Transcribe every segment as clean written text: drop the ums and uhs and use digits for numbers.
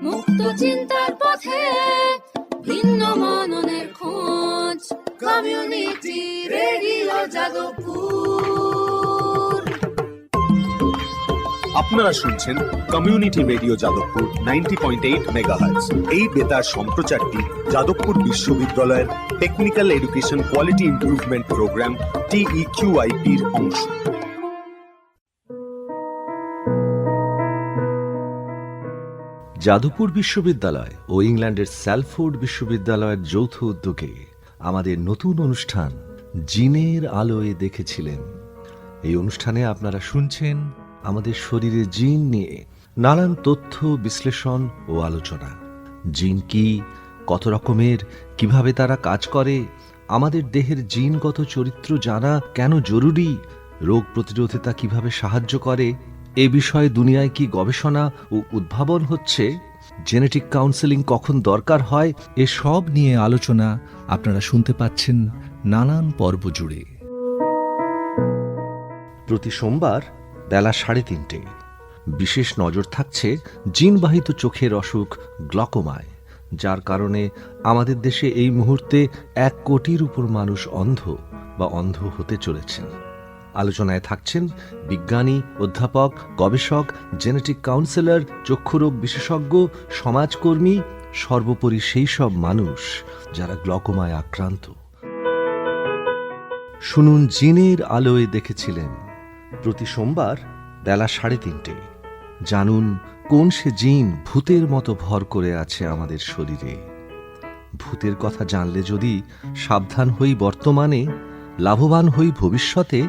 মুক্ত চিন্তার পথে ভিন্ন মননের খোঁজ, কমিউনিটি রেডিও যাদবপুর। আপনারা শুনছেন কমিউনিটি রেডিও যাদবপুর 90.8 মেগাহার্টজ। এই বেতার সম্প্রচারটি যাদবপুর বিশ্ববিদ্যালয়ের technical education quality improvement programme TEQIP-র অংশ। যাদবপুর বিশ্ববিদ্যালয় ও ইংল্যান্ডের স্যালফোর্ড বিশ্ববিদ্যালয়ের যৌথ উদ্যোগে আমাদের নতুন অনুষ্ঠান জিনের আলোয় দেখেছিলেন। এই অনুষ্ঠানে আপনারা শুনছেন আমাদের শরীরে জিন নিয়ে নানান তথ্য বিশ্লেষণ ও আলোচনা। জিন কি, কত রকমের, কিভাবে তারা কাজ করে, আমাদের দেহের জিনগত চরিত্র জানা কেন জরুরি, রোগ প্রতিরোধে তা কিভাবে সাহায্য করে, এ বিষয়ে দুনিয়ায় কি গবেষণা ও উদ্ভাবন হচ্ছে, জেনেটিক কাউন্সেলিং কখন দরকার হয়, এসব নিয়ে আলোচনা আপনারা শুনতে পাচ্ছেন নানান পর্ব জুড়ে। প্রতি সোমবার বেলা 3:30 বিশেষ নজর থাকছে জিনবাহিত চোখের অসুখ গ্লকোমায়, যার কারণে আমাদের দেশে এই মুহূর্তে 1 কোটির উপর মানুষ অন্ধ বা অন্ধ হতে চলেছেন। আলোচনায় থাকছেন বিজ্ঞানী, অধ্যাপক, গবেষক, জেনেটিক কাউন্সেলর, চক্ষুরোগ বিশেষজ্ঞ, সমাজকর্মী, সর্বোপরি সেই সব মানুষ যারা গ্লকোমায় আক্রান্ত। শুনুন জিনের আলোয় দেখেছিলেন প্রতি সোমবার বেলা 3:30। জানুন কোন সে জিন ভূতের মতো ভর করে আছে আমাদের শরীরে। ভূতের কথা জানলে যদি সাবধান হই বর্তমানে, লাভবান হই ভবিষ্যতে,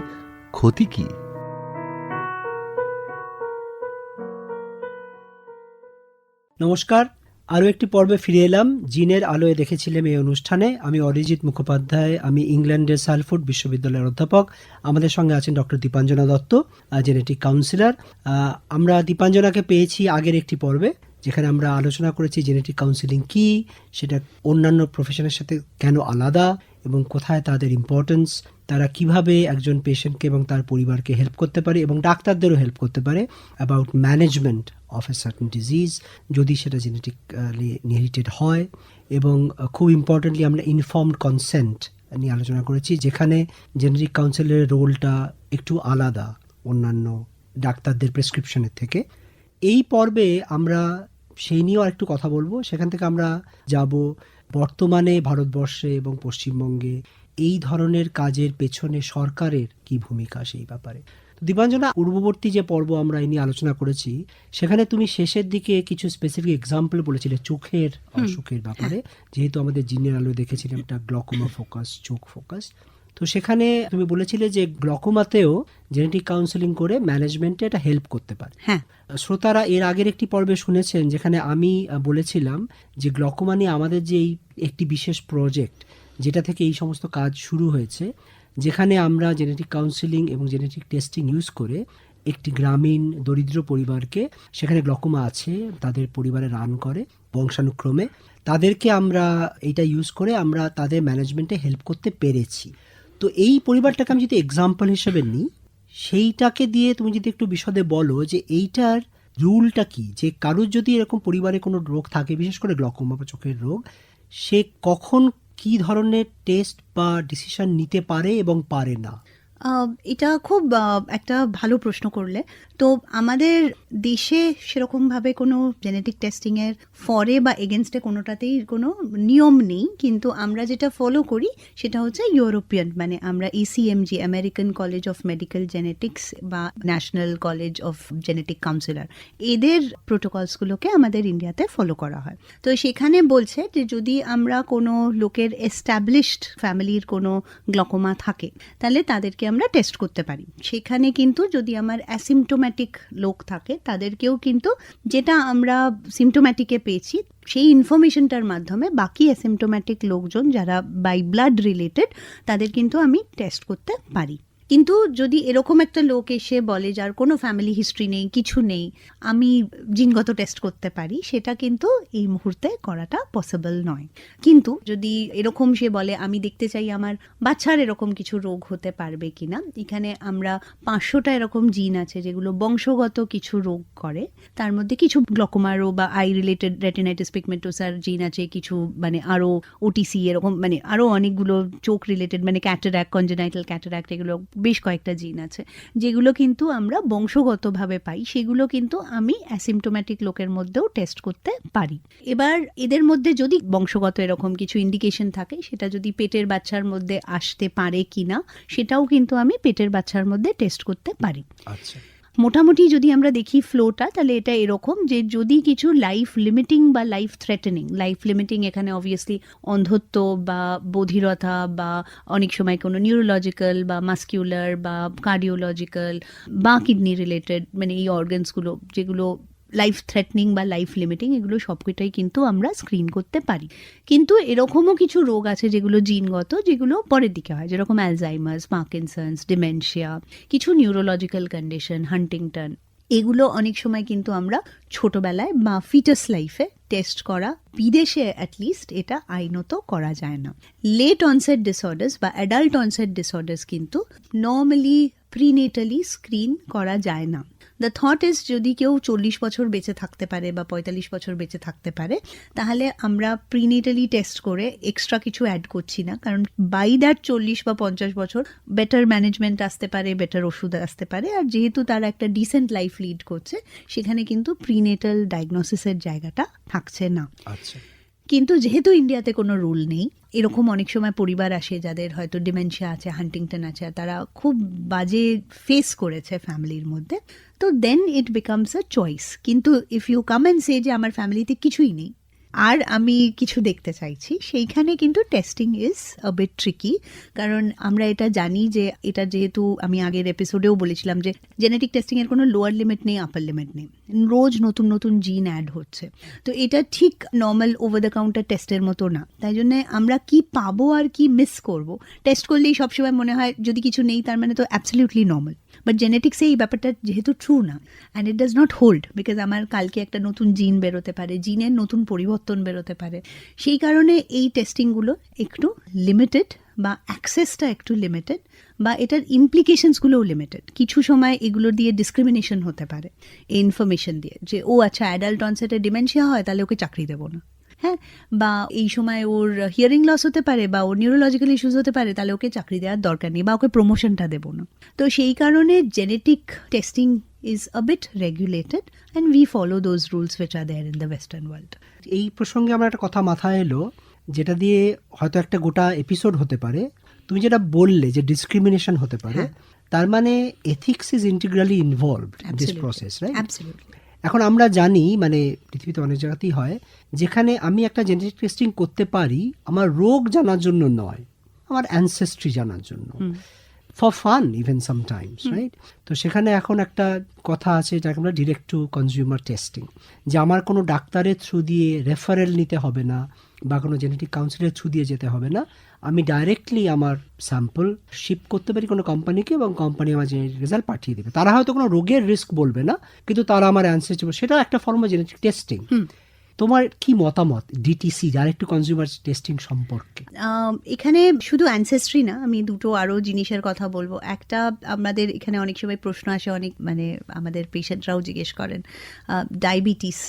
ক্ষতি কি? নমস্কার, আরও একটি পর্বে ফিরে এলাম। জিনের আলোয় দেখেছিলাম এই অনুষ্ঠানে। আমি অরিজিৎ মুখোপাধ্যায়, আমি ইংল্যান্ডের স্যালফোর্ড বিশ্ববিদ্যালয়ের অধ্যাপক। আমাদের সঙ্গে আছেন doctor Dipanjana Dutta, genetic councillor. আমরা দীপাঞ্জনাকে পেয়েছি আগের একটি পর্বে, যেখানে আমরা আলোচনা করেছি জেনেটিক কাউন্সিলিং কি, সেটা অন্যান্য প্রফেশনের সাথে কেন আলাদা এবং কোথায় তাদের ইম্পর্টেন্স, তারা কিভাবে একজন পেশেন্টকে এবং তার পরিবারকে হেল্প করতে পারে এবং ডাক্তারদেরও হেল্প করতে পারে about management of a certain disease যদি সেটা জেনেটিক্যালি ইনহেরিটেড হয়। এবং খুব ইম্পর্টেন্টলি আমরা ইনফর্মড কনসেন্ট নিয়ে আলোচনা করেছি, যেখানে জেনেটিক কাউন্সিলের রোলটা একটু আলাদা অন্যান্য ডাক্তারদের প্রেসক্রিপশনের থেকে। এই পর্বে আমরা সেই নিয়েও একটু কথা বলবো। সেখান থেকে আমরা যাব বর্তমানে ভারতবর্ষে এবং পশ্চিমবঙ্গে এই ধরনের কাজের পেছনে সরকারের কি ভূমিকা সেই ব্যাপারে। দীপাঞ্জনা, পূর্ববর্তী যে পর্ব আমরা এই নিয়ে আলোচনা করেছি, সেখানে তুমি শেষের দিকে কিছু স্পেসিফিক এক্সাম্পল বলেছিলে চোখের অসুখের ব্যাপারে, যেহেতু আমাদের জিনের আলো দেখেছিলাম একটা গ্লকোমা ফোকাস, চোখ ফোকাস। তো সেখানে তুমি বলেছিলে যে গ্লকোমাতেও জেনেটিক কাউন্সেলিং করে ম্যানেজমেন্টে এটা হেল্প করতে পারে। হ্যাঁ, শ্রোতারা এর আগের একটি পর্বে শুনেছেন যেখানে আমি বলেছিলাম যে গ্লকোমা নিয়ে আমাদের যে একটি বিশেষ প্রজেক্ট, যেটা থেকে এই সমস্ত কাজ শুরু হয়েছে, যেখানে আমরা জেনেটিক কাউন্সেলিং এবং জেনেটিক টেস্টিং ইউজ করে একটি গ্রামীণ দরিদ্র পরিবারকে, সেখানে গ্লকোমা আছে, তাদের পরিবারে রান করে বংশানুক্রমে, তাদেরকে আমরা এইটা ইউজ করে আমরা তাদের ম্যানেজমেন্টে হেল্প করতে পেরেছি। তো এই পরিবারটাকে আমি যদি এক্সাম্পল হিসেবে নিই, সেইটাকে দিয়ে তুমি যদি একটু বিশদে বলো যে এইটার রুলটা কি, যে কারোর যদি এরকম পরিবারে কোনো রোগ থাকে, বিশেষ করে গ্লকোমা বা চোখের রোগ, সে কখন কি ধরনের টেস্ট বা ডিসিশন নিতে পারে এবং পারে না। এটা খুব একটা ভালো প্রশ্ন করলে। তো আমাদের দেশে সেরকমভাবে কোনো জেনেটিক টেস্টিংয়ের ফরে বা এগেনস্টে কোনোটাতেই কোনো নিয়ম নেই, কিন্তু আমরা যেটা ফলো করি সেটা হচ্ছে ইউরোপিয়ান, মানে আমরা ECMG, American college of medical genetics বা national college of genetic counsellor, এদের প্রোটোকলসগুলোকে আমাদের ইন্ডিয়াতে ফলো করা হয়। তো সেখানে বলছে যে যদি আমরা কোনো লোকের এস্টাবলিশড ফ্যামিলির কোনো গ্লকোমা থাকে, তাহলে তাদেরকে আমরা টেস্ট করতে পারি। সেখানে কিন্তু যদি আমার অ্যাসিমটোম্যাটিক লোক থাকে, তাদেরকেও কিন্তু যেটা আমরা সিমটোম্যাটিকে পেয়েছি সেই ইনফরমেশনটার মাধ্যমে বাকি অ্যাসিমটোম্যাটিক লোকজন যারা বাই ব্লাড রিলেটেড, তাদের কিন্তু আমি টেস্ট করতে পারি। কিন্তু যদি এরকম একটা লোক এসে বলে যার কোনো ফ্যামিলি হিস্ট্রি নেই, কিছু নেই, আমি জিনগত টেস্ট করতে পারি, সেটা কিন্তু এই মুহূর্তে করাটা পসিবল নয়। কিন্তু যদি এরকম সে বলে আমি দেখতে চাই আমার বাচ্চার এরকম কিছু রোগ হতে পারবে কিনা, এখানে আমরা 500টা এরকম জিন আছে যেগুলো বংশগত কিছু রোগ করে। তার মধ্যে কিছু গ্লকোমারো বা আই রিলেটেড রেটিনাইটিস পিগমেন্টোসার জিন আছে, কিছু মানে আরো ওটিসি এরকম মানে আরো অনেকগুলো চোখ রিলেটেড মানে ক্যাটারাক্ট, কনজেনাইটাল ক্যাটারাক্ট, এগুলো বেশ কয়েকটা জিন আছে যেগুলো কিন্তু আমরা বংশগতভাবে পাই। সেগুলো কিন্তু আমি অ্যাসিমটোম্যাটিক লোকের মধ্যেও টেস্ট করতে পারি। এবার এদের মধ্যে যদি বংশগত এরকম কিছু ইন্ডিকেশন থাকে, সেটা যদি পেটের বাচ্চার মধ্যে আসতে পারে কিনা সেটাও কিন্তু আমি পেটের বাচ্চার মধ্যে টেস্ট করতে পারি। আচ্ছা, মোটামুটি যদি আমরা দেখি ফ্লোটা, তাহলে এটা এরকম যে যদি কিছু লাইফ লিমিটিং বা লাইফ থ্রেটেনিং, লাইফ লিমিটিং এখানে অবভিয়াসলি অন্ধত্ব বা বধিরতা বা অনেক সময় কোনো নিউরোলজিক্যাল বা মাস্কিউলার বা কার্ডিওলজিক্যাল বা কিডনি রিলেটেড মানে এই অর্গানসগুলো যেগুলো লাইফ থ্রেটনিং বা লাইফ লিমিটিং, এগুলো সবকটাই কিন্তু আমরা স্ক্রিন করতে পারি। কিন্তু এরকমও কিছু রোগ আছে যেগুলো জিনগত, যেগুলো পরের দিকে হয়, যেরকম অ্যালজাইমার্স, পার্কিনসন্স, ডিমেনশিয়া, কিছু নিউরোলজিক্যাল কন্ডিশন, হান্টিংটন, এগুলো অনেক সময় কিন্তু আমরা ছোটবেলায় বা ফিটাস লাইফে টেস্ট করা, বিদেশে অ্যাটলিস্ট এটা আইনত করা যায় না। লেট অনসেট ডিসঅর্ডার্স বা অ্যাডাল্ট অনসেট ডিসঅর্ডার্স কিন্তু নর্মালি প্রিনেটালি স্ক্রিন করা যায় না। দ্য থট ইজ যদি কেউ 40 বছর বেঁচে থাকতে পারে বা 45 বছর বেঁচে থাকতে পারে, তাহলে আমরা প্রিনেটালি টেস্ট করে এক্সট্রা কিছু অ্যাড করছি না, কারণ বাই দ্যাট 40 বা 50 বছর বেটার ম্যানেজমেন্ট আসতে পারে, বেটার ওষুধ আসতে পারে, আর যেহেতু তারা একটা ডিসেন্ট লাইফ লিড করছে, সেখানে কিন্তু প্রিনেটাল ডায়াগনোসিসের জায়গাটা থাকছে না। আচ্ছা, কিন্তু যেহেতু ইন্ডিয়াতে কোনো রুল নেই, এরকম অনেক সময় পরিবার আসে যাদের হয়তো ডিমেনশিয়া আছে, হান্টিংটন আছে, আর তারা খুব বাজে ফেস করেছে ফ্যামিলির মধ্যে, তো দেন ইট বিকামস আ চয়েস। কিন্তু ইফ ইউ কাম অ্যান্ড সে যে আমার ফ্যামিলিতে কিছুই নেই আর আমি কিছু দেখতে চাইছি, সেইখানে কিন্তু testing is a bit tricky. কারণ আমরা এটা জানি যে এটা যেহেতু আমি আগের এপিসোডেও বলেছিলাম যে জেনেটিক টেস্টিংয়ের কোনো লোয়ার লিমিট নেই, আপার লিমিট নেই, রোজ নতুন নতুন জিন অ্যাড হচ্ছে। তো এটা ঠিক নর্মাল ওভার দ্য কাউন্টার টেস্টের মতো না। তাই জন্য আমরা কি পাবো আর কি মিস করব, টেস্ট করলেই সবসময় মনে হয় যদি কিছু নেই তার মানে তো অ্যাবসলিউটলি নর্মাল। বাট জেনেটিক্সে এই ব্যাপারটা যেহেতু ট্রু না, and it does not hold, because আমার কালকে একটা নতুন জিন বেরোতে পারে, জিনের নতুন পরিবর্তন বেরোতে পারে, সেই কারণে এই টেস্টিংগুলো একটু লিমিটেড বা অ্যাক্সেসটা একটু লিমিটেড বা এটার ইমপ্লিকেশনসগুলোও লিমিটেড। কিছু সময় এগুলো দিয়ে ডিসক্রিমিনেশন হতে পারে এই ইনফরমেশন দিয়ে, যে ও আচ্ছা অ্যাডাল্ট অনসেটে ডিমেনশিয়া হয় তাহলে ওকে চাকরি দেবো না, হ্যাঁ, বা এই সময় ওর হিয়ারিং লস হতে পারে বা ওর নিউরোলজিক্যাল ইস্যুস হতে পারে, তাহলে ওকে চাকরি দেওয়ার দরকার নেই বা ওকে প্রমোশনটা দেবো না। তো সেই কারণে genetic testing is a bit regulated and we follow those rules which are there in the Western world. এই প্রসঙ্গে আমার একটা কথা মাথায় এলো, যেটা দিয়ে হয়তো একটা গোটা এপিসোড হতে পারে। তুমি যেটা বললে যে ডিসক্রিমিনেশন হতে পারে, তার মানে ethics is integrally involved in this process, right? Absolutely. এখন আমরা জানি মানে পৃথিবীতে অনেক জায়গাতেই হয়, যেখানে আমি একটা জেনেটিক টেস্টিং করতে পারি আমার রোগ জানার জন্য নয়, আমার অ্যানসেস্ট্রি জানার জন্য, for fun even sometimes, right? তো সেখানে এখন একটা কথা আছে যাকে আমরা ডিরেক্ট টু কনজিউমার টেস্টিং, যে আমার কোনো ডাক্তারের থ্রু দিয়ে রেফারেল নিতে হবে না বা কোনো জেনেটিক কাউন্সিলের থ্রু দিয়ে যেতে হবে না, আমি ডাইরেক্টলি আমার স্যাম্পল শিপ করতে পারি কোনো কোম্পানিকে এবং কোম্পানি আমার জেনেটিক রেজাল্ট পাঠিয়ে দেবে। তারা হয়তো কোনো রোগের রিস্ক বলবে না, কিন্তু তারা আমার অ্যানসেস্ট্রি, সেটা একটা ফর্ম অফ জেনেটিক টেস্টিং। তোমার কি মতামত DTC, direct to consumer testing সম্পর্কে? এখানে শুধু অ্যানসেস্ট্রি না, আমি দুটো আরও জিনিসের কথা বলবো। একটা, আমাদের এখানে অনেক সময় প্রশ্ন আসে, অনেক মানে আমাদের পেশেন্টরাও জিজ্ঞেস করেন, ডায়াবেটিস,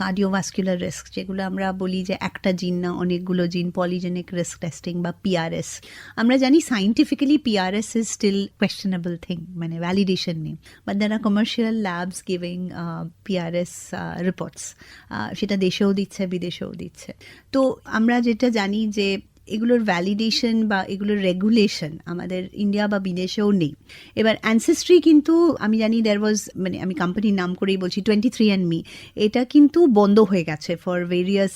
কার্ডিওভাস্কুলার রিস্ক, যেগুলো আমরা বলি যে একটা জিন না অনেকগুলো জিন, পলিজেনিক রিস্ক টেস্টিং বা পিআরএস। আমরা জানি scientifically PRS is still questionable thing, মানে ভ্যালিডেশন নেই, but there are commercial labs giving PRS reports, সেটা দেশেও দিচ্ছে বিদেশেও দিচ্ছে। তো আমরা যেটা জানি যে এগুলোর ভ্যালিডেশন বা এগুলোর রেগুলেশন আমাদের ইন্ডিয়া বা বিদেশেও নেই। এবার অ্যানসেস্ট্রি কিন্তু আমি জানি দেয়ার ওয়াজ, মানে আমি কোম্পানির নাম করেই বলছি, 23andMe, এটা কিন্তু বন্ধ হয়ে গেছে for various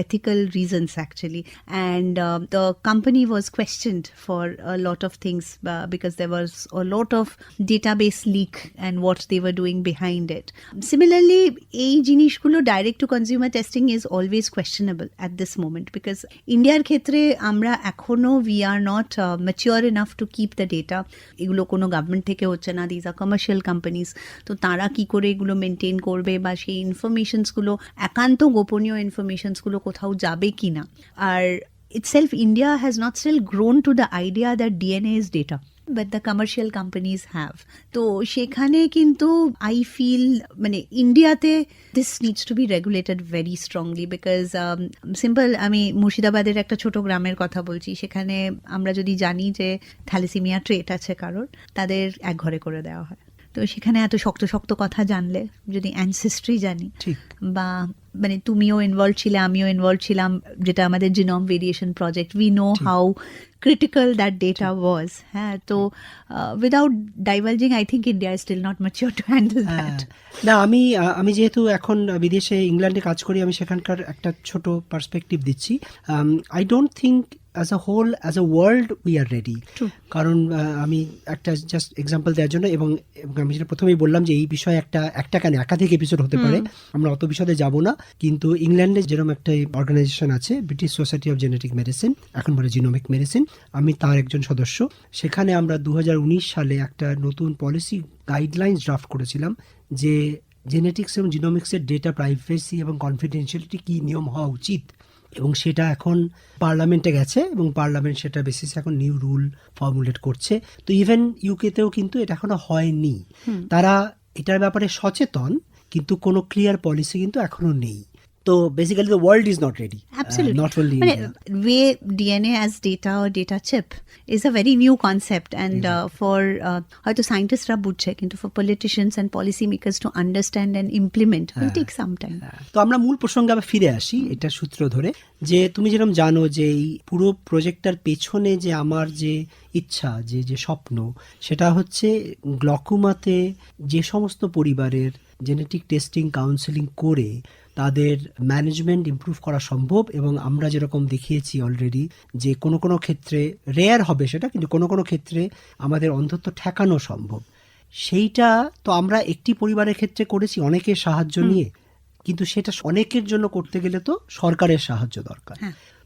ethical reasons actually, and the company was questioned for a lot of things because there was a lot of database leak and what they were doing behind it. Similarly এই জিনিসগুলো direct to consumer testing is always questionable at this moment, because ইন্ডিয়ার ক্ষেত্রে আমরা এখনো we are not mature enough to keep the data. এগুলো কোনো government থেকে হচ্ছে না, দিজ আর কমার্শিয়াল কোম্পানিজ। তো তারা কি করে এগুলো মেনটেন করবে, বা সেই ইনফরমেশনসগুলো একান্ত গোপনীয় ইনফরমেশনসগুলো কোথাও যাবে কি না। আর itself India has not still grown to the idea that DNA is data, but the commercial companies have. তো সেখানে কিন্তু I feel মানে ইন্ডিয়াতে this needs to be regulated very strongly because simple, আমি মুর্শিদাবাদের একটা ছোট গ্রামের কথা বলছি, সেখানে আমরা যদি জানি যে থ্যালাসেমিয়া ট্রেট আছে কারোর, তাদের এক ঘরে করে দেওয়া হয়। তো সেখানে এত শক্ত শক্ত কথা জানলে, যদি অ্যানসেস্ট্রি জানি, ঠিক। বা মানে তুমিও ইনভলভ ছিলে, আমিও ইনভলভ ছিলাম, যেটা আমাদের genome variation project, we know how critical that data was. হ্যাঁ, তো without divulging I think India is still not mature to handle that. না, আমি যেহেতু এখন বিদেশে ইংল্যান্ডে কাজ করি, আমি সেখানকার একটা ছোট পার্সপেক্টিভ দিচ্ছি। I don't think as a whole, as a world we are ready. কারণ আমি একটা জাস্ট এক্সাম্পল দেওয়ার জন্য, এবং আমি যেটা প্রথমেই বললাম যে এই বিষয়ে একটা কেন একাধিক এপিসোড হতে পারে, আমরা অত বিশদে যাব না। কিন্তু ইংল্যান্ডে যেরকম একটা অর্গানাইজেশন আছে, British society of genetic medicine, এখন বলে জিনোমিক মেডিসিন, আমি তার একজন সদস্য। সেখানে আমরা 2019 সালে একটা নতুন পলিসি গাইডলাইন্স ড্রাফট করেছিলাম যে জেনেটিক্স এবং জিনোমিক্সের ডেটা প্রাইভেসি এবং কনফিডেন্সিয়ালিটি কী নিয়ম হওয়া উচিত, এবং সেটা এখন পার্লামেন্টে গেছে এবং পার্লামেন্ট সেটা বেসিসে এখন নিউ রুল ফর্মুলেট করছে। তো ইভেন ইউকেতেও কিন্তু এটা এখনো হয়নি। তারা এটার ব্যাপারে সচেতন, কিন্তু কোনো ক্লিয়ার পলিসি কিন্তু এখনো নেই। তো basically the world is not ready, not only India. Way DNA as data or data chip is a very new concept, and for হয়তো সায়েন্টিস্টরা বুঝছে, কিন্তু for politicians and policy makers to understand and implement will take some time. তো আমরা মূল প্রসঙ্গে আবার ফিরে আসি, এটা সূত্র ধরে, যে তুমি যেরকম জানো যে এই পুরো প্রজেক্টটার পেছনে যে আমার যে ইচ্ছা, যে স্বপ্ন, সেটা হচ্ছে গ্লকোমাতে যে সমস্ত পরিবারের জেনেটিক টেস্টিং কাউন্সেলিং করে তাদের ম্যানেজমেন্ট ইমপ্রুভ করা সম্ভব। এবং আমরা যেরকম দেখিয়েছি অলরেডি যে কোনো কোনো ক্ষেত্রে রেয়ার হবে সেটা, কিন্তু কোনো কোনো ক্ষেত্রে আমাদের অন্তত ঠেকানো সম্ভব। সেইটা তো আমরা একটি পরিবারের ক্ষেত্রে করেছি অনেকের সাহায্য নিয়ে, কিন্তু সেটা অনেকের জন্য করতে গেলে তো সরকারের সাহায্য দরকার।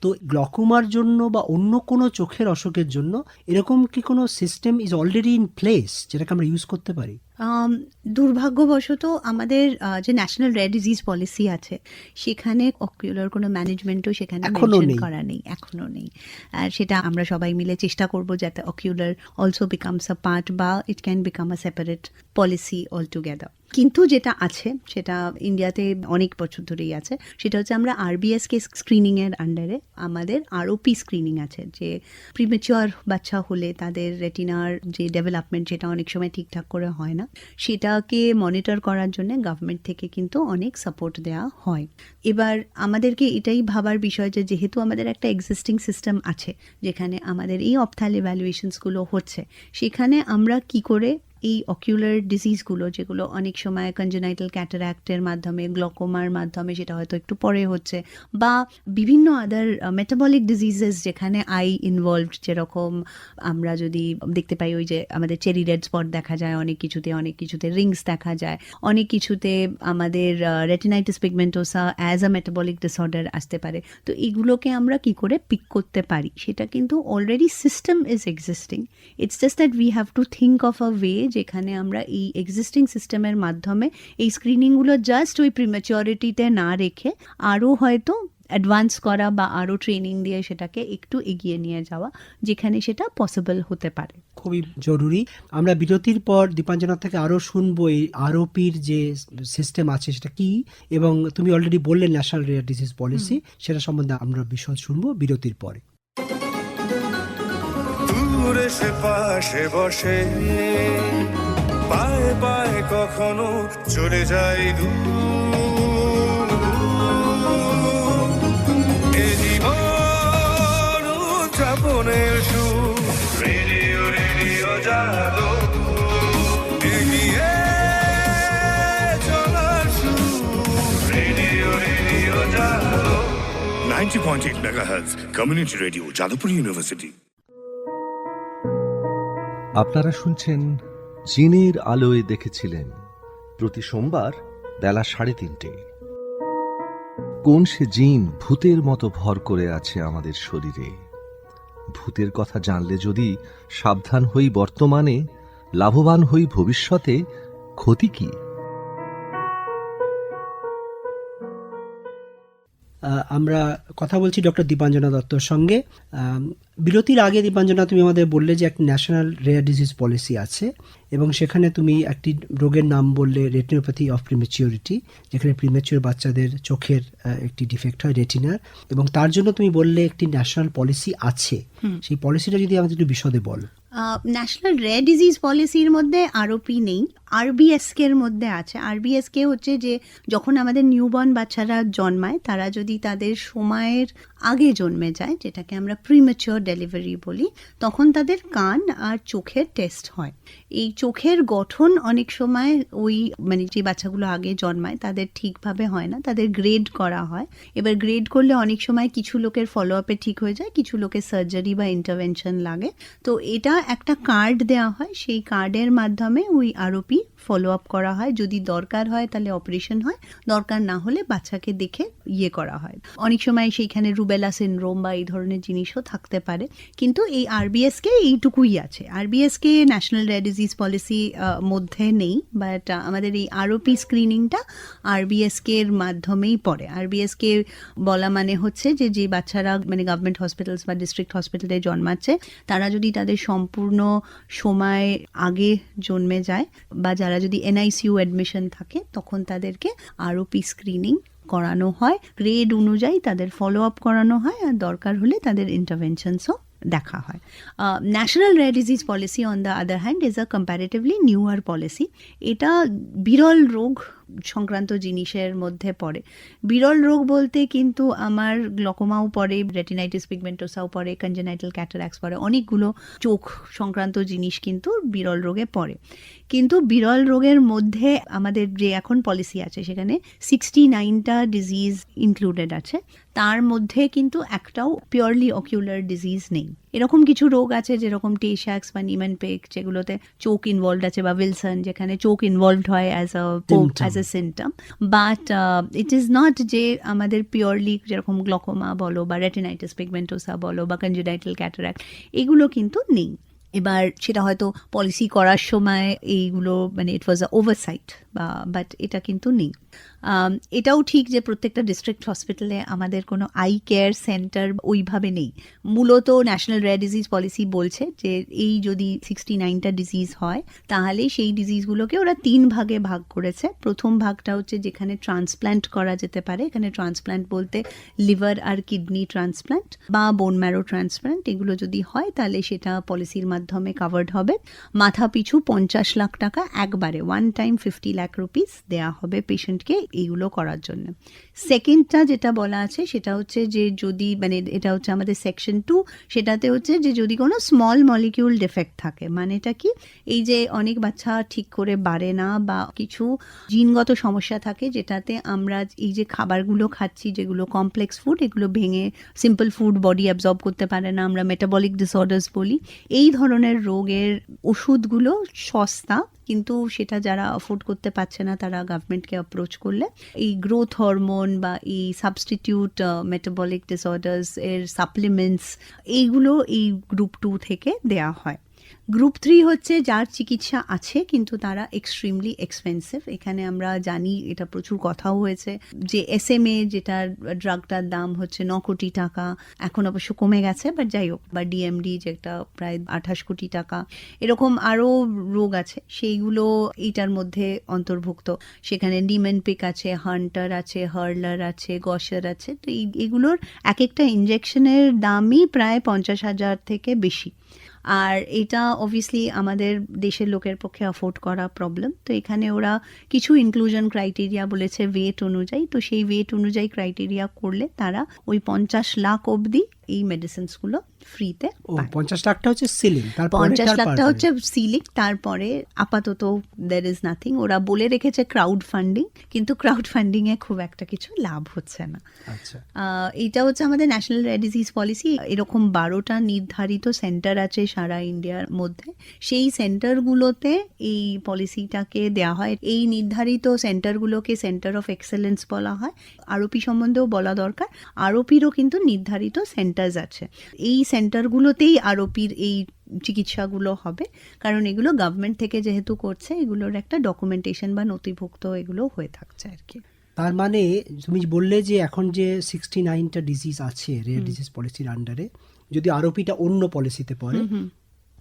তো গ্লকোমার জন্য বা অন্য কোনো চোখের অসুখের জন্য এরকম কি কোনো system is already in place যেটাকে আমরা ইউজ করতে পারি? দুর্ভাগ্যবশত আমাদের যে ন্যাশনাল রেয়ার ডিজিজ পলিসি আছে, সেখানে অকুলার কোনো ম্যানেজমেন্টও সেখানে মেনশন করা নেই, এখনো নেই। আর সেটা আমরা সবাই মিলে চেষ্টা করব যাতে ocular also becomes a part, বা it can become a separate policy altogether. কিন্তু যেটা আছে, সেটা ইন্ডিয়াতে অনেক বছর ধরেই আছে, সেটা হচ্ছে আমরা আরবিএসকে স্ক্রিনিংয়ের আন্ডারে আমাদের আরওপি স্ক্রিনিং আছে, যে প্রিমেচিওর বাচ্চা হলে তাদের রেটিনার যে ডেভেলপমেন্ট, সেটা অনেক সময় ঠিকঠাক করে হয় না, সেটাকে মনিটর করার জন্য গভর্নমেন্ট থেকে কিন্তু অনেক সাপোর্ট দেওয়া হয়। এবার আমাদেরকে এটাই ভাবার বিষয় যে যেহেতু আমাদের একটা এক্সিস্টিং সিস্টেম আছে যেখানে আমাদের এই অপথাল ইভ্যালুয়েশনসগুলো হচ্ছে, সেখানে আমরা কি করে এই অকিউলার ডিজিজগুলো, যেগুলো অনেক সময় কনজেনাইটাল ক্যাটারাক্টের মাধ্যমে, গ্লকোমার মাধ্যমে, সেটা হয়তো একটু পরে হচ্ছে, বা বিভিন্ন আদার মেটাবলিক ডিজিজেস যেখানে আই ইনভলভড, যেরকম আমরা যদি দেখতে পাই ওই যে আমাদের চেরি রেড স্পট দেখা যায় অনেক কিছুতে রিংস দেখা যায়, অনেক কিছুতে আমাদের retinitis pigmentosa as a metabolic disorder আসতে পারে। তো এগুলোকে আমরা কি করে পিক করতে পারি, সেটা কিন্তু already system is existing. It's just that we have to think of a way যেখানে আমরা এই এক্সিস্টিং সিস্টেমের মাধ্যমে এই স্ক্রিনিংগুলো জাস্ট ওই প্রিম্যাচিওরিটিতে না রেখে আরও হয়তো অ্যাডভান্স করা বা আরও ট্রেনিং দিয়ে সেটাকে একটু এগিয়ে নিয়ে যাওয়া, যেখানে সেটা পসিবল হতে পারে। খুবই জরুরি। আমরা বিরতির পর দীপাঞ্জনা থেকে আরও শুনবো এই আরওপির যে সিস্টেম আছে সেটা কি, এবং তুমি অলরেডি বললে ন্যাশনাল রেয়ার ডিজিজ পলিসি, সেটা সম্বন্ধে আমরা বিশদ শুনবো বিরতির পরে। সে পাশে বসে পায়ে পায়ে কখনো চলে যায় জীবন উদযাপনের সুর, রেডিও রেডিও জাদু এগিয়ে চলার সুর, রেডিও রেডিও জাদু 90.8 megahertz community radio, Jadavpur university. আপনারা শুনছেন জিনের আলোয় দেখেছিলেন, প্রতি সোমবার বেলা 3:30। কোন সে জিন ভূতের মতো ভর করে আছে আমাদের শরীরে, ভূতের কথা জানলে যদি সাবধান হই বর্তমানে, লাভবান হই ভবিষ্যতে, ক্ষতি কি? আমরা কথা বলছি ডক্টর দীপাঞ্জনা দত্তর সঙ্গে। বিরতির আগে দীপাঞ্জনা, তুমি আমাদের বললে যে একটা ন্যাশনাল রেয়ার ডিজিজ পলিসি আছে এবং সেখানে তুমি একটি রোগের নাম বললে রেটিনোপ্যাথি অফ প্রিমেচিউরিটি, যেখানে প্রিমেচিউর বাচ্চাদের চোখের একটি ডিফেক্ট হয় রেটিনার, এবং তার জন্য তুমি বললে একটি ন্যাশনাল পলিসি আছে। সেই পলিসিটা যদি আমাদের একটু বিশদে বল। ন্যাশনাল রেয়ার ডিজিজ পলিসির মধ্যে আরওপি নেই, আরবিএসকে এর মধ্যে আছে। আরবিএসকে হচ্ছে যে যখন আমাদের নিউবর্ন বাচ্চারা জন্মায়, তারা যদি তাদের সময়ের আগে জন্মে যায়, যেটাকে আমরা প্রিম্যাচিওর ডেলিভারি বলি, তখন তাদের কান আর চোখের টেস্ট হয়। এই চোখের গঠন অনেক সময় ওই মানে যে বাচ্চাগুলো আগে জন্মায় তাদের ঠিকভাবে হয় না, তাদের গ্রেড করা হয়। এবার গ্রেড করলে অনেক সময় কিছু লোকের ফলো আপে ঠিক হয়ে যায়, কিছু লোকের সার্জারি বা ইন্টারভেনশন লাগে। তো এটা একটা কার্ড দেওয়া হয়, সেই কার্ডের মাধ্যমে ওই আরওপি ফলো আপ করা হয়। যদি দরকার হয় তাহলে অপারেশন হয়, দরকার না হলে বাচ্চাকে দেখে করা হয়। অনেক সময় সেইখানে রুবেলা সিনড্রোম বা এই ধরনের জিনিসও থাকতে পারে, কিন্তু এই আরবিএসকে এইটুকুই আছে। RBSK national rare disease policy মধ্যে নেই, বাট আমাদের এই আরওপি স্ক্রিনিংটা আরবিএসকে এর মাধ্যমেই পড়ে। আরবিএসকে বলা মানে হচ্ছে যে যে বাচ্চারা মানে গভর্নমেন্ট হসপিটালস বা ডিস্ট্রিক্ট হসপিটালে জন্মাচ্ছে, তারা যদি তাদের সম্পূর্ণ সময় আগে জন্মে যায় বা যারা যদি এনআইসিইউ অ্যাডমিশন থাকে, তখন তাদেরকে আরওপি স্ক্রিনিং করানো হয়, গ্রেড অনুযায়ী তাদের ফলো আপ করানো হয়, আর দরকার হলে তাদের ইন্টারভেনশনসও দেখা হয়। National rare disease policy on the other hand is a comparatively newer policy. এটা বিরল রোগ সংক্রান্ত জিনিসের মধ্যে পড়ে। বিরল রোগ বলতে কিন্তু আমার গ্লকোমাও পড়ে, রেটিনাইটিস পিগমেন্টোসাও পড়ে, কনজেনাইটাল ক্যাটারাক্টস পড়ে, অনেকগুলো চোখ সংক্রান্ত জিনিস কিন্তু বিরল রোগে পড়ে। কিন্তু বিরল রোগের মধ্যে আমাদের যে এখন পলিসি আছে সেখানে 69টা ডিজিজ ইনক্লুডেড আছে, তার মধ্যে কিন্তু একটাও পিওরলি অকিউলার ডিজিজ নেই। এরকম কিছু রোগ আছে যেরকম টেশাক্স বা নিমেনপেক, যেগুলোতে চোখ ইনভলভড আছে, বা উইলসন যেখানে চোখ ইনভলভড হয় as a symptom, but it is not যে আমাদের পিওরলি যেরকম গ্লকোমা বলো বা রেটিনাইটিস পিগমেন্টোসা বলো বা কনজেনাইটাল ক্যাটারাক্ট, এগুলো কিন্তু নেই। এবার সেটা হয়তো পলিসি করার সময় এইগুলো মানে ইট ওয়াজ আ ওভারসাইট, বাট এটা কিন্তু নেই। এটাও ঠিক যে প্রত্যেকটা ডিস্ট্রিক্ট হসপিটালে আমাদের কোনো আই কেয়ার সেন্টার ওইভাবে নেই। মূলত ন্যাশনাল রেয়ার ডিজিজ পলিসি বলছে যে এই যদি 69টা ডিজিজ হয় তাহলে সেই ডিজিজগুলোকে ওরা 3 ভাগে ভাগ করেছে। প্রথম ভাগটা হচ্ছে যেখানে ট্রান্সপ্ল্যান্ট করা যেতে পারে, এখানে ট্রান্সপ্ল্যান্ট বলতে লিভার আর কিডনি ট্রান্সপ্ল্যান্ট বা বোন ম্যারো ট্রান্সপ্ল্যান্ট, এগুলো যদি হয় তাহলে সেটা পলিসির মাধ্যমে কাভার্ড হবে। মাথা পিছু 50 লাখ টাকা একবারে ওয়ান টাইম 50 লাখ রুপিস দেওয়া হবে পেশেন্টকে এইগুলো করার জন্য। সেকেন্ডটা যেটা বলা আছে সেটা হচ্ছে যে যদি মানে এটা হচ্ছে আমাদের সেকশন 2, সেটাতে হচ্ছে যে যদি কোনো স্মল মলিকিউল ডিফেক্ট থাকে, মানেটা কি, এই যে অনেক বাচ্চা ঠিক করে বাড়ে না বা কিছু জিনগত সমস্যা থাকে যেটাতে আমরা এই যে খাবারগুলো খাচ্ছি যেগুলো কমপ্লেক্স ফুড, এগুলো ভেঙে সিম্পল ফুড বডি অ্যাবজর্ব করতে পারে না, আমরা মেটাবলিক ডিসঅর্ডার্স বলি। এই ধরনের রোগের ওষুধগুলো সস্তা, কিন্তু সেটা যারা অ্যাফোর্ড করতে পারছে না তারা গভর্নমেন্টকে অ্যাপ্রোচ করলে এই গ্রোথ হরমোন বা এই সাবস্টিটিউট মেটাবলিক ডিসঅর্ডার্স এর সাপ্লিমেন্টস এইগুলো এই গ্রুপ 2 থেকে দেয়া হয়। গ্রুপ 3 হচ্ছে যার চিকিৎসা আছে কিন্তু তারা এক্সট্রিমলি এক্সপেন্সিভ। এখানে আমরা জানি, এটা প্রচুর কথাও হয়েছে যে SMA যেটার ড্রাগটার দাম হচ্ছে 9 কোটি টাকা, এখন অবশ্য কমে গেছে, বাট যাই হোক, বা DMD যেটা প্রায় 28 কোটি টাকা, এরকম আরও রোগ আছে সেইগুলো এইটার মধ্যে অন্তর্ভুক্ত। সেখানে নিমেনপিক আছে, হান্টার আছে, হার্লার আছে, গসার আছে। তো এগুলোর এক একটা ইনজেকশনের দামই প্রায় 50,000 থেকে বেশি। আর এটা অবভিয়াসলি আমাদের দেশের লোকের পক্ষে অ্যাফোর্ড করা প্রবলেম। তো এখানে ওরা কিছু ইনক্লুশন ক্রাইটেরিয়া বলেছে ওয়েট অনুযায়ী, তো সেই ওয়েট অনুযায়ী ক্রাইটেরিয়া করলে তারা ওই 50 লাখ অবধি এই মেডিসিনসগুলো ফ্রিতে। 50 লাখটা হচ্ছে সিলিং, 50 লাখটা হচ্ছে সিলিং, তারপরে আপাতত দের ইজ নাথিং। ওরা বলে রেখেছে ক্রাউড ফান্ডিং, কিন্তু ক্রাউড ফান্ডিং এ খুব একটা কিছু লাভ হচ্ছে না। আচ্ছা, এটা হচ্ছে আমাদের ন্যাশনাল রেয়ার ডিজিজ পলিসি। এরকম 12টা নির্ধারিত সেন্টার আছে সারা ইন্ডিয়ার মধ্যে, সেই সেন্টারগুলোতে এই পলিসিটাকে দেওয়া হয়। এই নির্ধারিত সেন্টারগুলোকে সেন্টার অফ এক্সেলেন্স বলা হয়। আরওপি সম্বন্ধেও বলা দরকার, আরওপিরও কিন্তু নির্ধারিত সেন্টার সেন্টার্স আছে, এই সেন্টারগুলোতেই আরোপির এই চিকিৎসাগুলো হবে, কারণ এগুলো গভর্নমেন্ট থেকে যেহেতু করছে, এগুলোর একটা ডকুমেন্টেশন বা নথিভুক্ত এগুলো হয়ে থাকছে আর কি। তার মানে তুমি বললে যে এখন যে 69টা ডিজিজ আছে রেয়ার ডিজিজ পলিসির আন্ডারে, যদি আরোপিটা অন্য পলিসিতে পড়ে,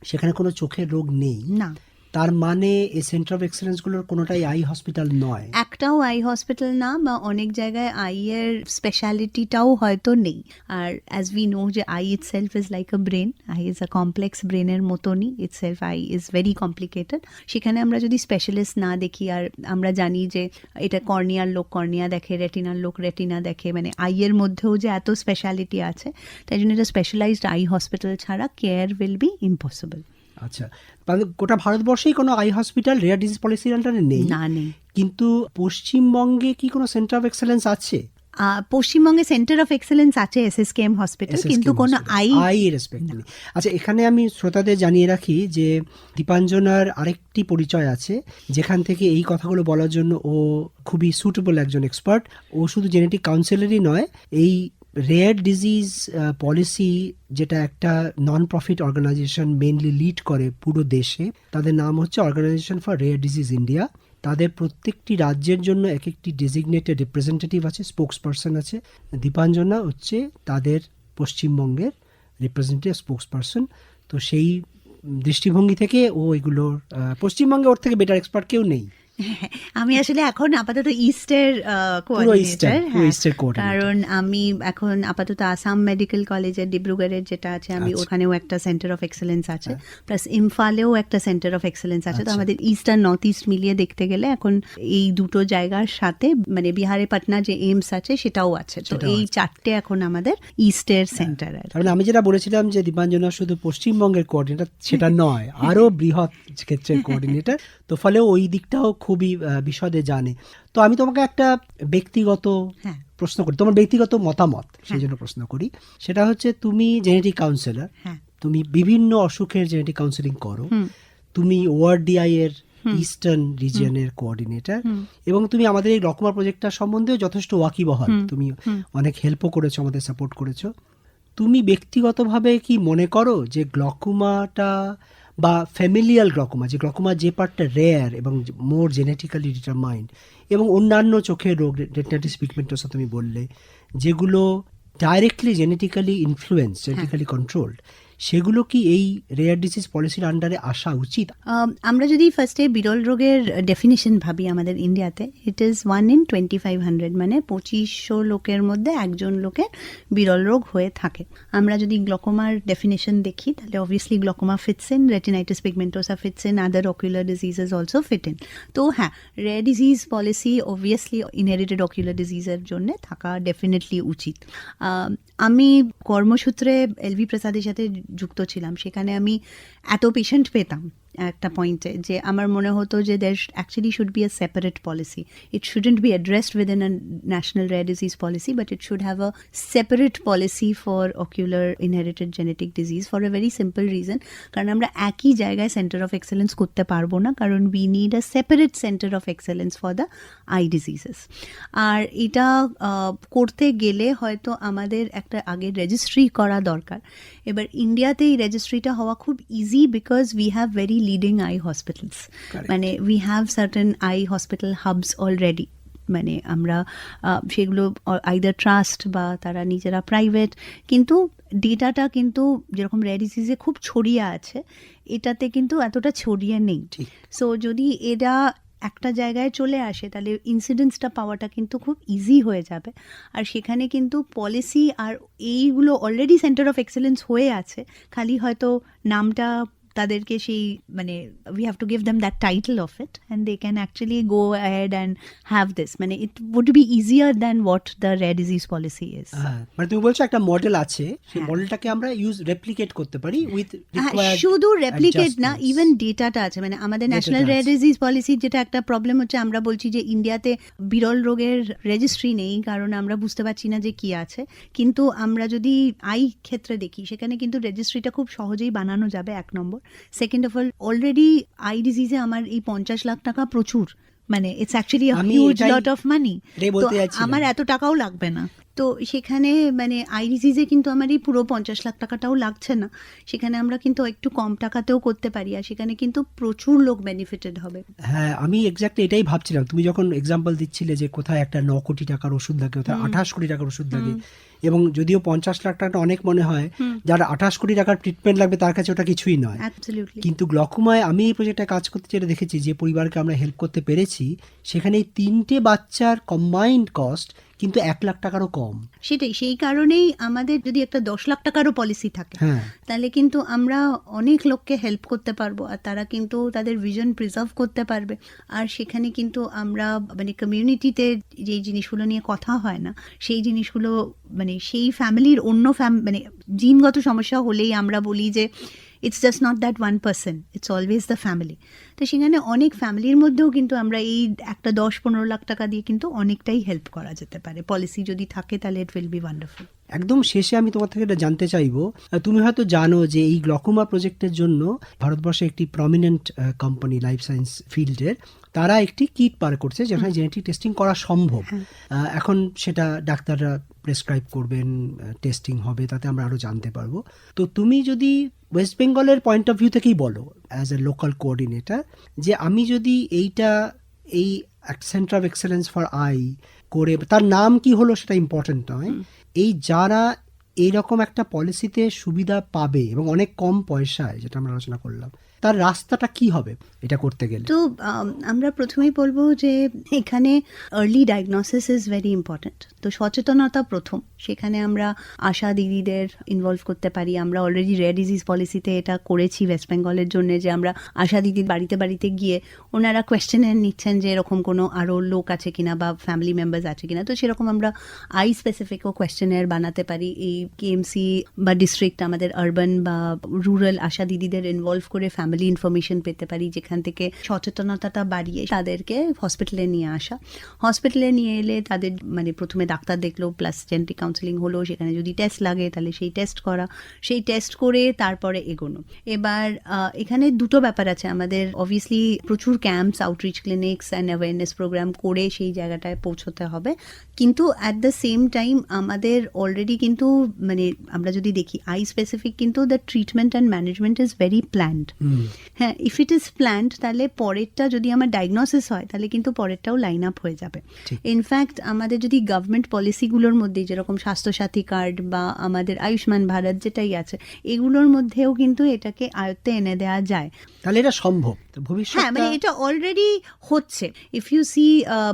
সেখানে কোনো চোখের রোগ নেই, না, তার মানে এই সেন্টার অফ এক্সেলেন্স গুলোর কোনোটাই আই হসপিটাল নয়। একটাও আই হসপিটাল না, বা অনেক জায়গায় আই এর স্পেশালিটিটাও হয়তো নেই। আর অ্যাজ উই নো যে I itself is like a brain, I is a complex ব্রেনের মতনই, itself I is very complicated. সেখানে আমরা যদি স্পেশালিস্ট না দেখি, আর আমরা জানি যে এটা কর্নিয়ার লোক কর্নিয়া দেখে, রেটিনার লোক রেটিনা দেখে, মানে আই এর মধ্যেও যে এত স্পেশালিটি আছে, তাই জন্য এটা স্পেশালাইজড আই হসপিটাল ছাড়া কেয়ার উইল বি ইম্পসিবল। আচ্ছা, তাহলে গোটা ভারতবর্ষেই কোনো আই হসপিটাল রেয়ার ডিজিজ পলিসির আন্ডারে নেই? না, নেই। কিন্তু পশ্চিমবঙ্গে কি কোনো সেন্টার অফ এক্সেলেন্স আছে? পশ্চিমবঙ্গে সেন্টার অফ এক্সেলেন্স আছে, এসএসকেএম হসপিটাল, কিন্তু কোনো আই রেসপেক্ট নেই। আচ্ছা, এখানে আমি শ্রোতাদের জানিয়ে রাখি যে দীপাঞ্জনার আরেকটি পরিচয় আছে, যেখান থেকে এই কথাগুলো বলার জন্য ও খুবই সুটেবল একজন এক্সপার্ট। ও শুধু জেনেটিক কাউন্সিলারই নয়, এই রেয়ার ডিজিজ পলিসি যেটা একটা non profit organization mainly lead করে পুরো দেশে, তাদের নাম হচ্ছে organization for rare disease India. তাদের প্রত্যেকটি রাজ্যের জন্য এক একটি ডেজিগনেটেড রিপ্রেজেন্টেটিভ আছে, স্পোক্স পারসন আছে। দীপাঞ্জনা হচ্ছে তাদের পশ্চিমবঙ্গের রিপ্রেজেন্টেটিভ স্পোক্স পারসন। তো সেই দৃষ্টিভঙ্গি থেকে ও এগুলোর পশ্চিমবঙ্গে ওর থেকে বেটার এক্সপার্ট কেউ নেই। আমি আসলে এখন আপাতত ইস্টের কোঅর্ডিনেটর, কারণ আমি এখন আপাতত আসাম মেডিকেল কলেজের ডিব্রুগড়ের যেটা আছে, আমি ওখানেও একটা সেন্টার অফ এক্সেলেন্স আছে, প্লাস ইমফালেও একটা সেন্টার অফ এক্সেলেন্স আছে। তো আমাদের ইস্ট আর নর্থ ইস্ট মিলিয়ে দেখতে গেলে এখন এই দুটো জায়গার সাথে মানে বিহারে পাটনা যে এইমস আছে সেটাও আছে। তো এই চারটে এখন আমাদের ইস্টের সেন্টার। তাহলে আমি যেটা বলেছিলাম যে দীপাঞ্জনা শুধু পশ্চিমবঙ্গের কোঅর্ডিনেটর, সেটা নয়, আরো বৃহৎ ক্ষেত্রের কোঅর্ডিনেটর। তো ফলে ওই দিকটাও খুবই বিশদে জানে। তো আমি তোমাকে একটা ব্যক্তিগত প্রশ্ন করি, তোমার ব্যক্তিগত মতামত সেই জন্য প্রশ্ন করি। সেটা হচ্ছে তুমি জেনেটিক কাউন্সিলর, তুমি বিভিন্ন অসুখের জেনেটিক কাউন্সিলিং করো, তুমি ওআরডিআই এর ইস্টার্ন রিজিয়নের কোঅর্ডিনেটর, এবং তুমি আমাদের এই গ্লকোমা প্রজেক্টটা সম্বন্ধেও যথেষ্ট ওয়াকিবহাল। তুমি অনেক হেল্পও করেছো, আমাদের সাপোর্ট করেছো। তুমি ব্যক্তিগতভাবে কি মনে করো যে গ্লকোমাটা বা ফ্যামিলিয়াল গ্লকোমা, যে গ্লকোমা যে পার্টটা রেয়ার এবং মোর জেনেটিক্যালি ডিটারমাইন্ড, এবং অন্যান্য চোখের রোগ রেটিনাইটিস পিগমেন্টোসা তুমি বললে, যেগুলো directly genetically influence, genetically controlled, সেগুলো কি এই রেয়ার ডিজিজ পলিসির আন্ডারে আসা উচিত? আমরা যদি ফার্স্টে বিরল রোগের ডেফিনিশন ভাবি আমাদের ইন্ডিয়াতে, ইট ইজ 1 in 2500, মানে 2500 লোকের মধ্যে একজন লোকের বিরল রোগ হয়ে থাকে। আমরা যদি গ্লকোমার ডেফিনিশন দেখি, তাহলে obviously glaucoma fits in, retinitis pigmentosa fits in, other ocular diseases also fit in. তো হ্যাঁ, rare disease policy obviously inherited ocular ডিজিজের জন্য থাকা ডেফিনেটলি উচিত। আমি কর্মসূত্রে এলভি প্রসাদের সাথে যুক্ত ছিলাম, সেখানে আমি এত পেশেন্ট পেতাম একটা পয়েন্টে যে আমার মনে হতো যে there actually should be a separate policy. It shouldn't be addressed within a national rare disease policy, but it should have a separate policy for ocular inherited genetic disease for a very simple reason, কারণ আমরা একই জায়গায় centre of excellence করতে পারবো না, কারণ we need a separate center of excellence for the eye diseases. আর এটা করতে গেলে হয়তো আমাদের একটা আগে রেজিস্ট্রি করা দরকার। এবার ইন্ডিয়াতে এই রেজিস্ট্রিটা হওয়া খুব easy, because we have very leading eye hospitals, মানে we have certain eye hospital hubs already, মানে আমরা সেগুলো আইদার ট্রাস্ট বা তারা নিজেরা প্রাইভেট, কিন্তু ডেটাটা কিন্তু যেরকম রেয়ার ডিজিজে খুব ছড়িয়ে আছে, এটাতে কিন্তু এতটা ছড়িয়ে নেই। সো যদি এরা একটা জায়গায় চলে আসে, তাহলে ইনসিডেন্সটা পাওয়াটা কিন্তু খুব ইজি হয়ে যাবে। আর সেখানে কিন্তু পলিসি আর এইগুলো অলরেডি সেন্টার অফ এক্সেলেন্স হয়ে আছে, খালি হয়তো নামটা তাদেরকে সেই মানে we have to give them that title of it and they can actually go ahead and have this, মানে it would be easier than what the rare disease policy is. মানে তুমি বলছো একটা মডেল আছে, সেই মডেলটাকে আমরা রেপ্লিকেট করতে পারি উইথ রিকোয়ার্ড, শুধু রেপ্লিকেট না, ইভেন ডেটাটা আছে। মানে আমাদের ন্যাশনাল রেয়ার ডিজিজ পলিসির যেটা একটা প্রবলেম হচ্ছে, আমরা বলছি যে ইন্ডিয়াতে বিরল রোগের রেজিস্ট্রি নেই, কারণ আমরা বুঝতে পারছি না যে কি আছে। কিন্তু আমরা যদি আই ক্ষেত্রে দেখি, সেখানে কিন্তু রেজিস্ট্রিটা খুব সহজেই বানানো যাবে, এক নম্বর। Second of all, already eye ডিজিজে আমার এই 50 লাখ টাকা প্রচুর, মানে it's actually a huge lot of money, তো আমার এত টাকাও লাগবে না। তো সেখানে মানে আই ডিজিজে কিন্তু আমার এই পুরো 50 লাখ টাকাটাও লাগছে না, সেখানে আমরা কিন্তু একটু কম টাকাতেও করতে পারি, আর সেখানে কিন্তু প্রচুর লোক বেনিফিটেড হবে। হ্যাঁ, আমি এক্স্যাক্টলি এটাই ভাবছিলাম। তুমি যখন এক্সাম্পল দিচ্ছিলে যে কোথায় একটা 9 কোটি টাকার ওষুধ লাগে, কোথায় 28 কোটি টাকার ওষুধ লাগে, এবং যদিও 50 লাখ টাকাটা অনেক মনে হয়, যার 28 কোটি টাকার ট্রিটমেন্ট লাগবে তার কাছে ওটা কিছুই নয়। অ্যাবসলিউটলি। কিন্তু গ্লকোমায় আমি এই প্রজেক্টে কাজ করতে যেটা দেখেছি, যে পরিবারকে আমরা হেল্প করতে পেরেছি, সেখানে এই 3টে বাচ্চার কম্বাইন্ড কস্ট কিন্তু 1 লাখ টাকারও কম। সেটাই, সেই কারণেই আমাদের যদি একটা 10 লাখ টাকারও পলিসি থাকে, হ্যাঁ, তাহলে কিন্তু আমরা অনেক লোককে হেল্প করতে পারবো, আর তারা কিন্তু তাদের ভিশন প্রিজার্ভ করতে পারবে। আর সেখানে কিন্তু আমরা মানে কমিউনিটিতে যে জিনিসগুলো নিয়ে কথা হয় না, সেই জিনিসগুলো মানে সেই ফ্যামিলির অন্য মানে জিনগত সমস্যা হলেই আমরা বলি যে it's just not that one person, it's always the family. তো সেখানে অনেক ফ্যামিলির মধ্যেও কিন্তু আমরা এই একটা 10-15 লাখ টাকা দিয়ে কিন্তু অনেকটাই হেল্প করা যেতে পারে। পলিসি যদি থাকে তাহলে ইট উইল বি ওয়ান্ডারফুল। একদম শেষে আমি তোমার থেকে এটা জানতে চাইবো, তুমি হয়তো জানো যে এই গ্লকোমা প্রজেক্টের জন্য ভারতবর্ষে একটি প্রমিনেন্ট কোম্পানি লাইফ সায়েন্স ফিল্ডের, তারা একটি কিট বার করছে যেখানে জেনেটিক টেস্টিং করা সম্ভব। এখন সেটা ডাক্তাররা প্রেসক্রাইব করবেন, টেস্টিং হবে, তাতে আমরা আরো জানতে পারবো। তো তুমি যদি ওয়েস্ট বেঙ্গলের পয়েন্ট অফ ভিউ থেকেই বলো অ্যাজ এ লোকাল কোঅর্ডিনেটর, যে আমি যদি এই centre of excellence for I করে, তার নাম কি হলো সেটা ইম্পর্টেন্ট নয়, এই যারা এইরকম একটা পলিসিতে সুবিধা পাবে এবং অনেক কম পয়সায়, যেটা আমরা আলোচনা করলাম, তার রাস্তাটা কি হবে এটা করতে গেলে? তো আমরা প্রথমেই বলবো যে এখানে early diagnosis is very important. তো সচেতনতা প্রথম, সেখানে আমরা আশা দিদিদের ইনভলভ করতে পারি। আমরা অলরেডি রেয়ার ডিজিজ পলিসিতে এটা করেছি ওয়েস্ট বেঙ্গলের জন্য, যে আমরা আশা দিদির বাড়িতে বাড়িতে গিয়ে ওনারা কোয়েশ্চেনার নিচ্ছেন যে এরকম কোনো আরও লোক আছে কিনা বা ফ্যামিলি মেম্বার্স আছে কিনা। তো সেরকম আমরা আই স্পেসিফিকও কোয়েশ্চেনার বানাতে পারি। এই কেএমসি বা ডিস্ট্রিক্ট আমাদের আরবান বা রুরাল আশা দিদিদের ইনভলভ করে ফ্যামিলি ইনফরমেশন পেতে পারি, যেখান থেকে সচেতনতাটা বাড়িয়ে তাদেরকে হসপিটালে নিয়ে আসা। হসপিটালে নিয়ে এলে তাদের মানে প্রথমে ডাক্তার দেখলো, প্লাস জেনেটিক কাউন্সেলিং হলো, সেখানে যদি টেস্ট লাগে তাহলে সেই টেস্ট করা, সেই টেস্ট করে তারপরে এগোনো। এবার এখানে দুটো ব্যাপার আছে আমাদের, অবভিয়াসলি প্রচুর camps, outreach clinics and awareness program করে সেই জায়গাটায় পৌঁছতে হবে, কিন্তু অ্যাট দ্য সেম টাইম আমাদের অলরেডি কিন্তু মানে আমরা যদি দেখি আই স্পেসিফিক কিন্তু the treatment and management is very planned. হ্যাঁ, ইফ ইট ইজ প্ল্যান্ড তাহলে পরেরটা যদি আমার ডায়াগনোসিস হয় তাহলে কিন্তু পরেরটাও লাইন আপ হয়ে যাবে। ইনফ্যাক্ট আমাদের যদি গভর্নমেন্ট পলিসিগুলোর মধ্যে যেরকম স্বাস্থ্যসাথী কার্ড বা আমাদের আয়ুষ্মান ভারত যেটাই আছে, এগুলোর মধ্যেও কিন্তু এটাকে আয়ত্তে এনে দেওয়া যায়। তাহলে এটা সম্ভব ভবিষ্যৎ? হ্যাঁ, মানে এটা অলরেডি হচ্ছে। ইফ ইউ সি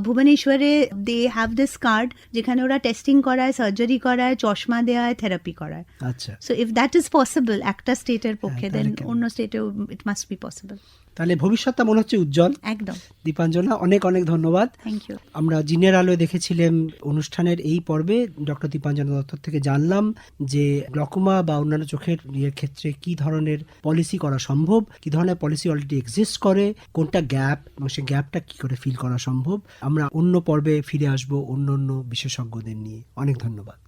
ভুবনেশ্বরে দে হ্যাভ দিস কার্ড, যেখানে ওরা টেস্টিং করায়, সার্জারি করায়, চশমা দেওয়ায়, থেরাপি করায়। আচ্ছা, so if that is possible একটা স্টেটের পক্ষে, দেন অন্য স্টেটেও ইট মাস্ট বি পসিবল। তাহলে ভবিষ্যৎটা মনে হচ্ছে উজ্জ্বল। একদম। দীপাঞ্জনা, অনেক অনেক ধন্যবাদ। Thank you. আমরা জিনের আলোয় দেখেছিলাম অনুষ্ঠানের এই পর্বে ডক্টর দীপাঞ্জনা দত্তর থেকে জানলাম যে গ্লকোমা বা অন্যান্য চোখের ইয়ের ক্ষেত্রে কি ধরনের পলিসি করা সম্ভব, কি ধরনের পলিসি অলরেডি এক্সিস্ট করে, কোনটা গ্যাপ এবং সেই গ্যাপটা কি করে ফিল করা সম্ভব। আমরা অন্য পর্বে ফিরে আসবো অন্য বিশেষজ্ঞদের নিয়ে। অনেক ধন্যবাদ।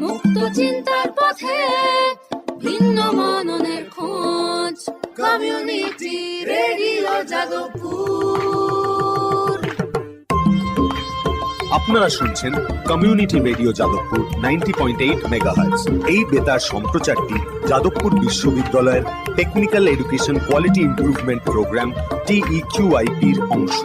মুক্ত চিন্তার পথে ভিন্ন মননের খোঁজ, কমিউনিটি রেডিও যাদবপুর। আপনারা শুনছেন কমিউনিটি রেডিও যাদবপুর 90.8 মেগাহার্টজ। এই বেতার সম্প্রচারটি যাদবপুর বিশ্ববিদ্যালয়ের technical education quality improvement programme TEQIP-র অংশ।